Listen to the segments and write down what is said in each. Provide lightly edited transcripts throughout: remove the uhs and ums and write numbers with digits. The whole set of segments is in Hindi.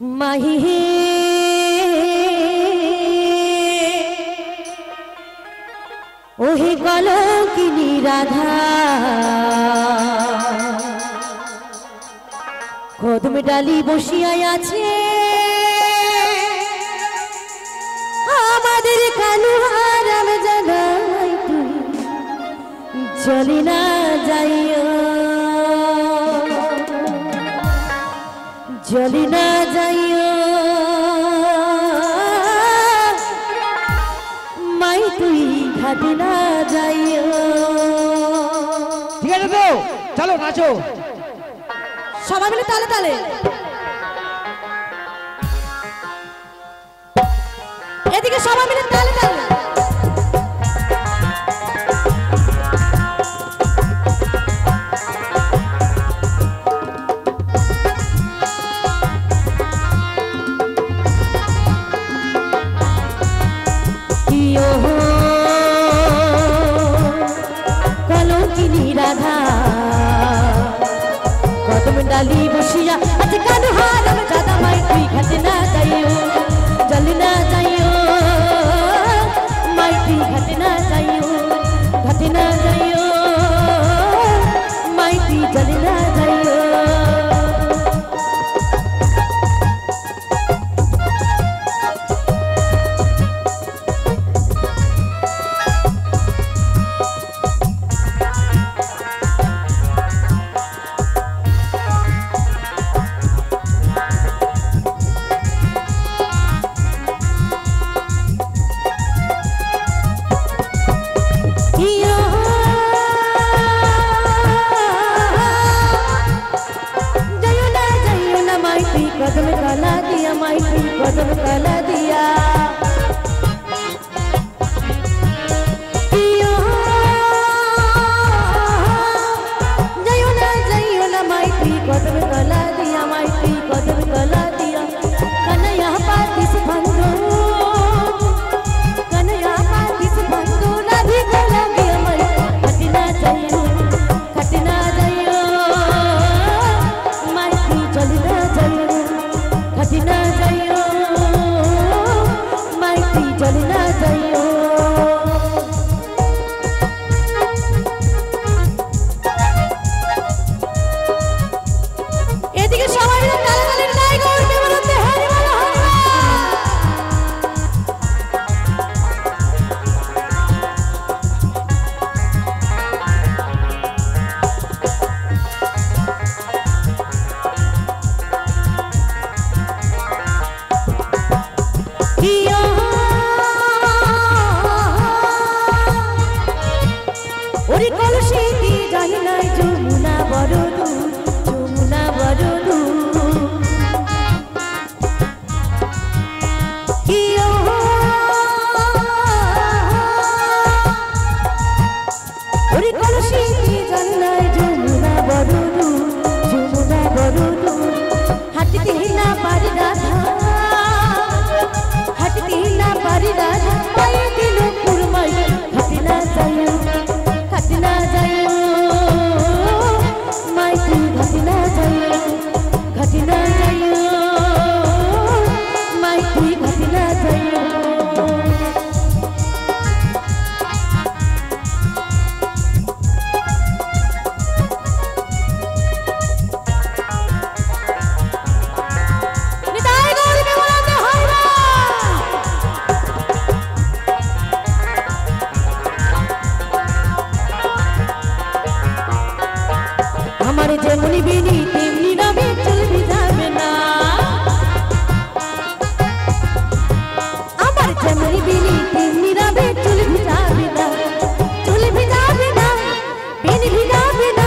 माही ओहे कलंकिनी राधा कदम डाली बसिया आछे आमादेर कालू हाराम जानाई तुई चली ना जाइयो चली ना जाइयो माई तुई घाटे ना जाइयो। ठीक है तो चलो नाचो सबाई मिले ताले ताले एदिके सबाई मिले ताले ताले डाली बसिया आज कानू हारम ज्यादा माई तुई घाटे ना जाइयो जली ना जाइयो माई तुई घाटे ना जाइयो माई तुई जली ना जाइयो। कदम कला दिया माई तुई कदम कला दिया जाइयो ना माई तुई कदम कला दिया माई तुई कदम कला दिया कन्हैया पातिस बंधु राधी कला दिया माई खटना जाइयो माई तुई चली ना जाइयो खटना जाइयो माई तुई चली ना जाइयो। एदिके सबाई मिले ताले ताले गाय गौरते बलते हरि बोल ओरी कलसी दी जाहि नाई যমুনা বড় দূর যমুনা বড় দূর কিও ওরি কলসি दी जाहि नाई যমুনা বড় দূর যমুনা বড় দূর হাঁটতে না পারি রাধা হাঁটতে না পারি রাধা পায়ে দিল কুরমাই হাঁটতে না যাইও माई तुई घाटे ना जाइयो माई तुई घाटे ना जाइयो। हमारे जेमनी बिनी तेमनी रवि चल भी जाबे ना हमारे जेमनी बिनी तेमनी रवि चल भी जाबे ना बिनी भी जाबे ना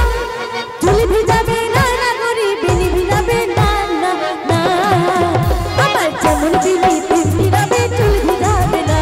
चल भी जाबे ना ना करी बिनी भी जाबे ना ना ना हमारे जेमनी बिनी तेमनी रवि चल भी जाबे ना।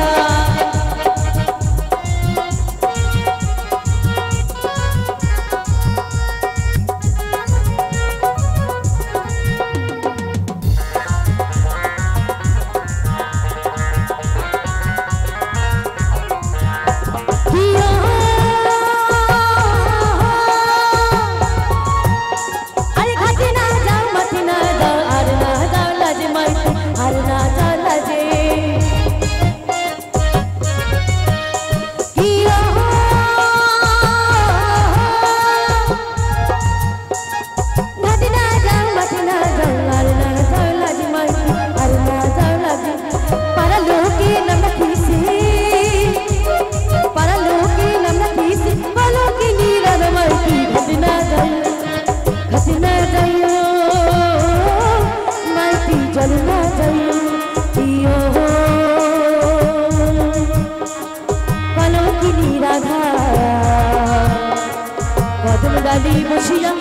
জল না যাই কলঙ্কিনী রাধা কদম ডালি বসিয়া